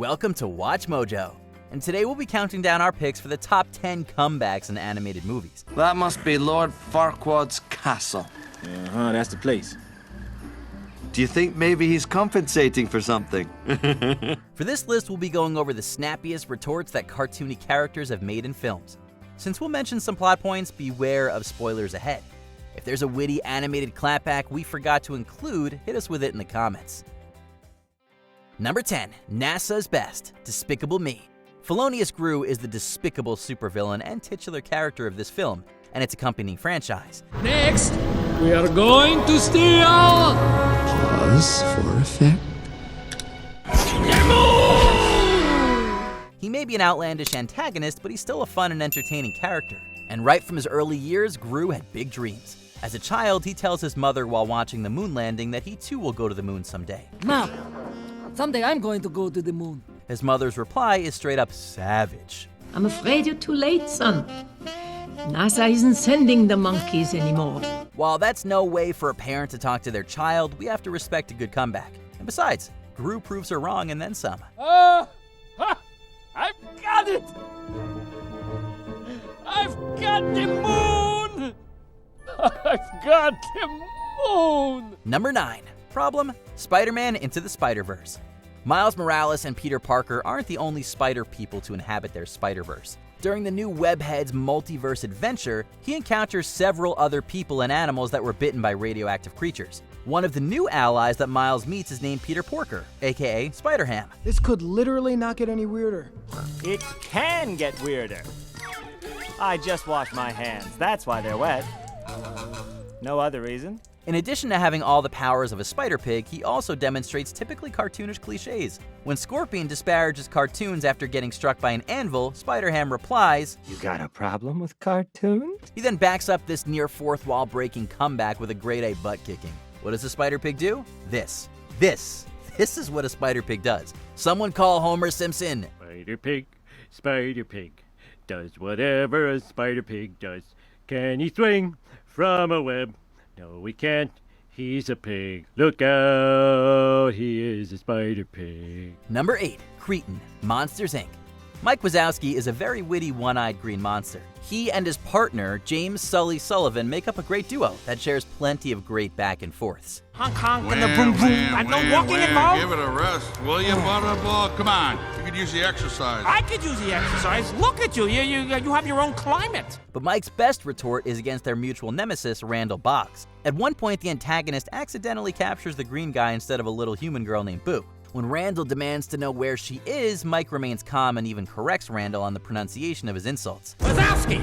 Welcome to Watch Mojo, and today we'll be counting down our picks for the top 10 comebacks in animated movies. That must be Lord Farquaad's castle. That's the place. Do you think maybe he's compensating for something? For this list, we'll be going over the snappiest retorts that cartoony characters have made in films. Since we'll mention some plot points, beware of spoilers ahead. If there's a witty animated clapback we forgot to include, hit us with it in the comments. Number 10, NASA's Best, Despicable Me. Felonious Gru is the despicable supervillain and titular character of this film, and its accompanying franchise. Next, we are going to steal... Pause for effect. He may be an outlandish antagonist, but he's still a fun and entertaining character. And right from his early years, Gru had big dreams. As a child, he tells his mother while watching the moon landing that he too will go to the moon someday. Mom, someday I'm going to go to the moon. His mother's reply is straight up savage. I'm afraid you're too late, son. NASA isn't sending the monkeys anymore. While that's no way for a parent to talk to their child, we have to respect a good comeback. And besides, Gru proves her wrong and then some. I've got it! I've got the moon! I've got the moon! Number 9. Problem: Spider-Man Into the Spider-Verse. Miles Morales and Peter Parker aren't the only spider people to inhabit their Spider-Verse. During the new Webhead's multiverse adventure, he encounters several other people and animals that were bitten by radioactive creatures. One of the new allies that Miles meets is named Peter Porker, aka Spider-Ham. This could literally not get any weirder. It can get weirder. I just washed my hands, that's why they're wet. No other reason. In addition to having all the powers of a spider pig, he also demonstrates typically cartoonish cliches. When Scorpion disparages cartoons after getting struck by an anvil, Spider-Ham replies, You got a problem with cartoons? He then backs up this near fourth wall breaking comeback with a grade A butt kicking. What does a spider pig do? This is what a spider pig does. Someone call Homer Simpson. Spider pig, does whatever a spider pig does. Can he swing from a web? No, he can't. He's a pig. Look out, he is a spider pig. Number 8, Cretin, Monsters, Inc. Mike Wazowski is a very witty one-eyed green monster. He and his partner, James Sully Sullivan, make up a great duo that shares plenty of great back and forths. Honk honk and the boom boom. And no walking involved. Give it a rest, will you, Butterball? Come on, you could use the exercise. I could use the exercise. Look at you. You have your own climate. But Mike's best retort is against their mutual nemesis, Randall Boggs. At one point, the antagonist accidentally captures the green guy instead of a little human girl named Boo. When Randall demands to know where she is, Mike remains calm and even corrects Randall on the pronunciation of his insults. Wazowski!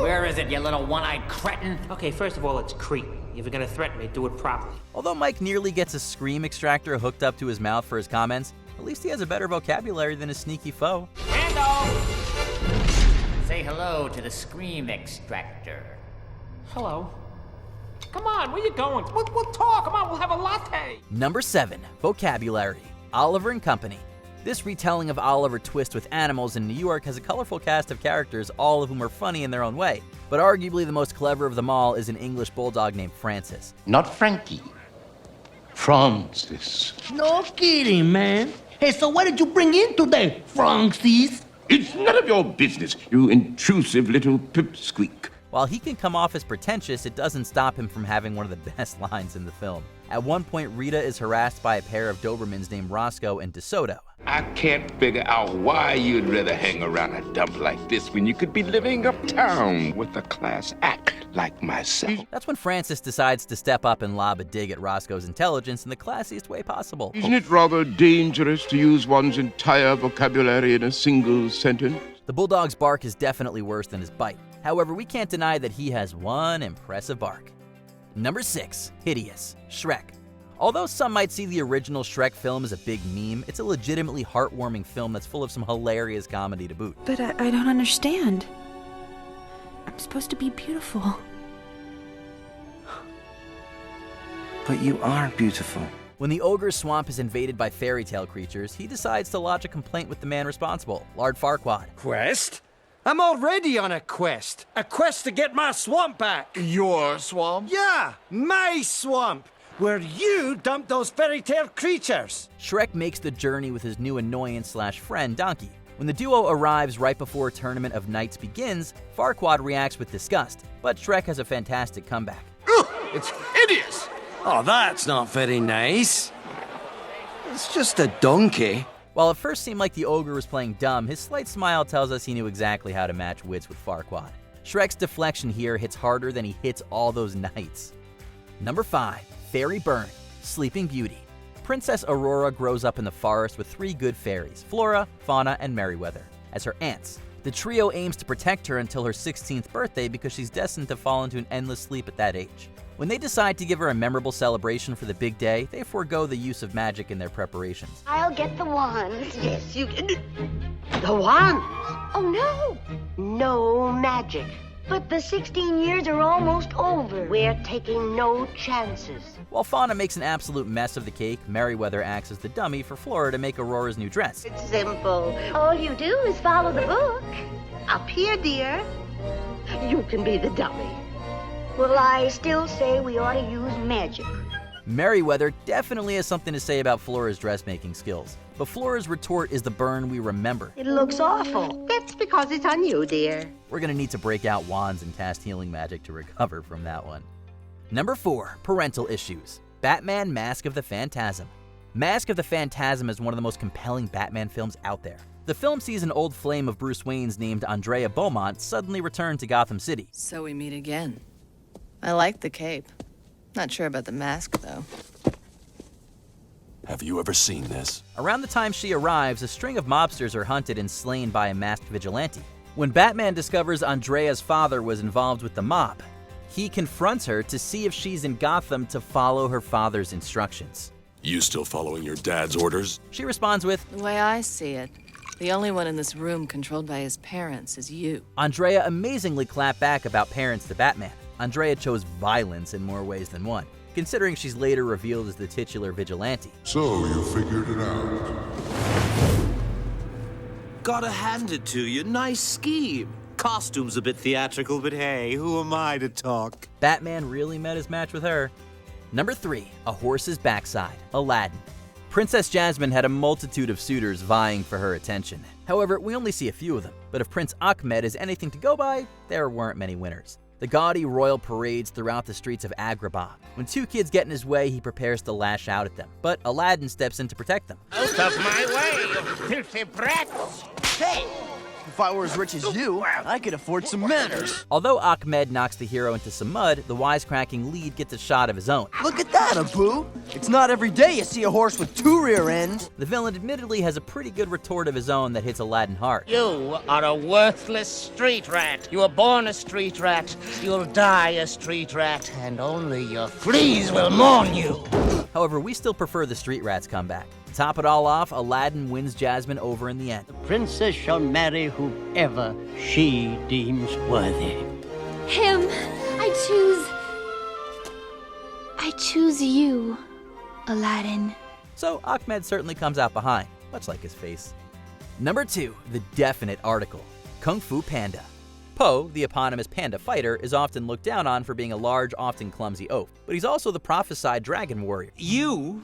Where is it, you little one-eyed cretin? Okay, first of all, it's Cretin. If you're gonna threaten me, do it properly. Although Mike nearly gets a scream extractor hooked up to his mouth for his comments, at least he has a better vocabulary than his sneaky foe. Randall! Say hello to the scream extractor. Hello. Come on, where you going? We'll talk. Come on, we'll have a latte. Number 7, Vocabulary, Oliver and Company. This retelling of Oliver Twist with animals in New York has a colorful cast of characters, all of whom are funny in their own way. But arguably the most clever of them all is an English bulldog named Francis. Not Frankie. Francis. No kidding, man. Hey, so what did you bring in today, Francis? It's none of your business, you intrusive little pipsqueak. While he can come off as pretentious, it doesn't stop him from having one of the best lines in the film. At one point, Rita is harassed by a pair of Dobermans named Roscoe and DeSoto. I can't figure out why you'd rather hang around a dump like this when you could be living uptown with a class act like myself. That's when Francis decides to step up and lob a dig at Roscoe's intelligence in the classiest way possible. Isn't it rather dangerous to use one's entire vocabulary in a single sentence? The bulldog's bark is definitely worse than his bite. However, we can't deny that he has one impressive bark. Number 6, Hideous, Shrek. Although some might see the original Shrek film as a big meme, it's a legitimately heartwarming film that's full of some hilarious comedy to boot. But I don't understand. I'm supposed to be beautiful. But you are beautiful. When the ogre's swamp is invaded by fairy tale creatures, he decides to lodge a complaint with the man responsible, Lord Farquaad. Quest? I'm already on a quest. A quest to get my swamp back. Your swamp? Yeah, my swamp. where you dumped those fairy tale creatures. Shrek makes the journey with his new annoyance/friend Donkey. When the duo arrives right before Tournament of Nights begins, Farquaad reacts with disgust, but Shrek has a fantastic comeback. Ugh, it's hideous! Oh, that's not very nice. It's just a donkey. While it first seemed like the ogre was playing dumb, his slight smile tells us he knew exactly how to match wits with Farquaad. Shrek's deflection here hits harder than he hits all those knights. Number 5. Fairy Burn, Sleeping Beauty. Princess Aurora grows up in the forest with 3 good fairies, Flora, Fauna, and Merryweather, as her aunts. The trio aims to protect her until her 16th birthday because she's destined to fall into an endless sleep at that age. When they decide to give her a memorable celebration for the big day, they forego the use of magic in their preparations. I'll get the wands. Yes, you get the wands. Oh, no. No magic. But the 16 years are almost over. We're taking no chances. While Fauna makes an absolute mess of the cake, Merryweather acts as the dummy for Flora to make Aurora's new dress. It's simple. All you do is follow the book. Up here, dear. You can be the dummy. Well, I still say we ought to use magic. Merryweather definitely has something to say about Flora's dressmaking skills, but Flora's retort is the burn we remember. It looks awful. That's because it's on you, dear. We're gonna need to break out wands and cast healing magic to recover from that one. Number 4. Parental Issues. Batman Mask of the Phantasm. Mask of the Phantasm is one of the most compelling Batman films out there. The film sees an old flame of Bruce Wayne's named Andrea Beaumont suddenly return to Gotham City. So we meet again. I like the cape. Not sure about the mask, though. Have you ever seen this? Around the time she arrives, a string of mobsters are hunted and slain by a masked vigilante. When Batman discovers Andrea's father was involved with the mob, he confronts her to see if she's in Gotham to follow her father's instructions. You still following your dad's orders? She responds with, "The way I see it, the only one in this room controlled by his parents is you." Andrea amazingly clapped back about parents to Batman. Andrea chose violence in more ways than one, considering she's later revealed as the titular vigilante. So you figured it out. Gotta hand it to you, nice scheme. Costume's a bit theatrical, but hey, who am I to talk? Batman really met his match with her. Number 3. A Horse's Backside, Aladdin. Princess Jasmine had a multitude of suitors vying for her attention. However, we only see a few of them, but if Prince Ahmed is anything to go by, there weren't many winners. The gaudy royal parades throughout the streets of Agrabah. When 2 kids get in his way, he prepares to lash out at them, but Aladdin steps in to protect them. Out of my way, you filthy brats! Hey! If I were as rich as you, I could afford some manners. Although Ahmed knocks the hero into some mud, the wisecracking lead gets a shot of his own. Look at that, Abu! It's not every day you see a horse with 2 rear ends. The villain admittedly has a pretty good retort of his own that hits Aladdin hard. You are a worthless street rat. You were born a street rat. You'll die a street rat, and only your fleas will mourn you. However, we still prefer the street rat's comeback. To top it all off, Aladdin wins Jasmine over in the end. The princess shall marry whoever she deems worthy. Him. I choose you, Aladdin. So Ahmed certainly comes out behind, much like his face. Number 2. The Definite Article, Kung Fu Panda. Po, the eponymous panda fighter, is often looked down on for being a large, often clumsy oaf, but he's also the prophesied dragon warrior. You?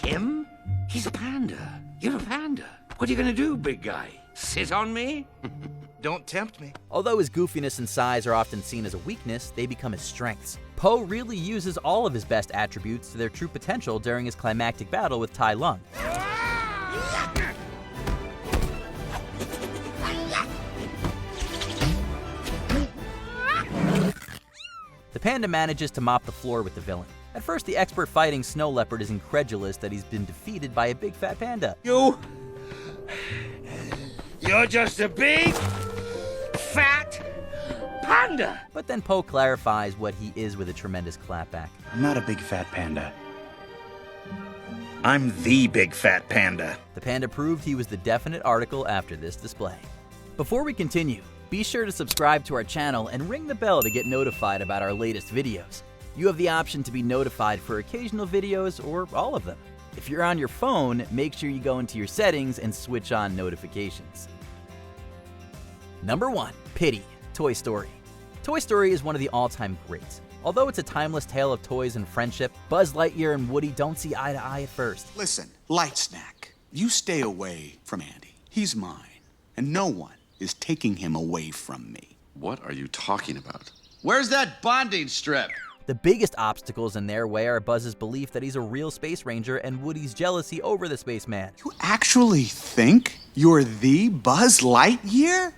Him? He's a panda. You're a panda. What are you gonna do, big guy? Sit on me? Don't tempt me. Although his goofiness and size are often seen as a weakness, they become his strengths. Po really uses all of his best attributes to their true potential during his climactic battle with Tai Lung. The panda manages to mop the floor with the villain. At first, the expert fighting snow leopard is incredulous that he's been defeated by a big fat panda. You're just a big, fat panda. But then Po clarifies what he is with a tremendous clapback. I'm not a big fat panda. I'm the big fat panda. The panda proved he was the definite article after this display. Before we continue, be sure to subscribe to our channel and ring the bell to get notified about our latest videos. You have the option to be notified for occasional videos or all of them. If you're on your phone, make sure you go into your settings and switch on notifications. Number 1. Pity, Toy Story. Toy Story is one of the all-time greats. Although it's a timeless tale of toys and friendship, Buzz Lightyear and Woody don't see eye to eye at first. Listen, Light Snack, you stay away from Andy. He's mine, and no one is taking him away from me. What are you talking about? Where's that bonding strip? The biggest obstacles in their way are Buzz's belief that he's a real space ranger and Woody's jealousy over the spaceman. You actually think you're the Buzz Lightyear?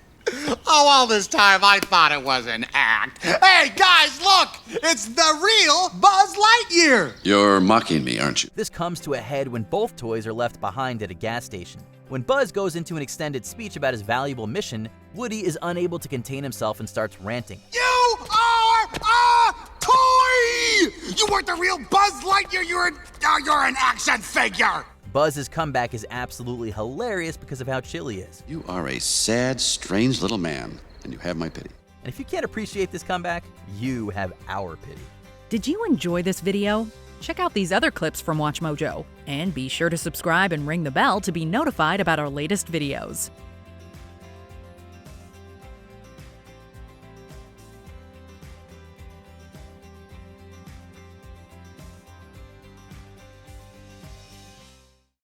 Oh, all this time I thought it was an act. Hey, guys, look! It's the real Buzz Lightyear! You're mocking me, aren't you? This comes to a head when both toys are left behind at a gas station. When Buzz goes into an extended speech about his valuable mission, Woody is unable to contain himself and starts ranting. You are a toy! You weren't the real Buzz Lightyear, you're an action figure! Buzz's comeback is absolutely hilarious because of how chill he is. You are a sad, strange little man, and you have my pity. And if you can't appreciate this comeback, you have our pity. Did you enjoy this video? Check out these other clips from WatchMojo, and be sure to subscribe and ring the bell to be notified about our latest videos.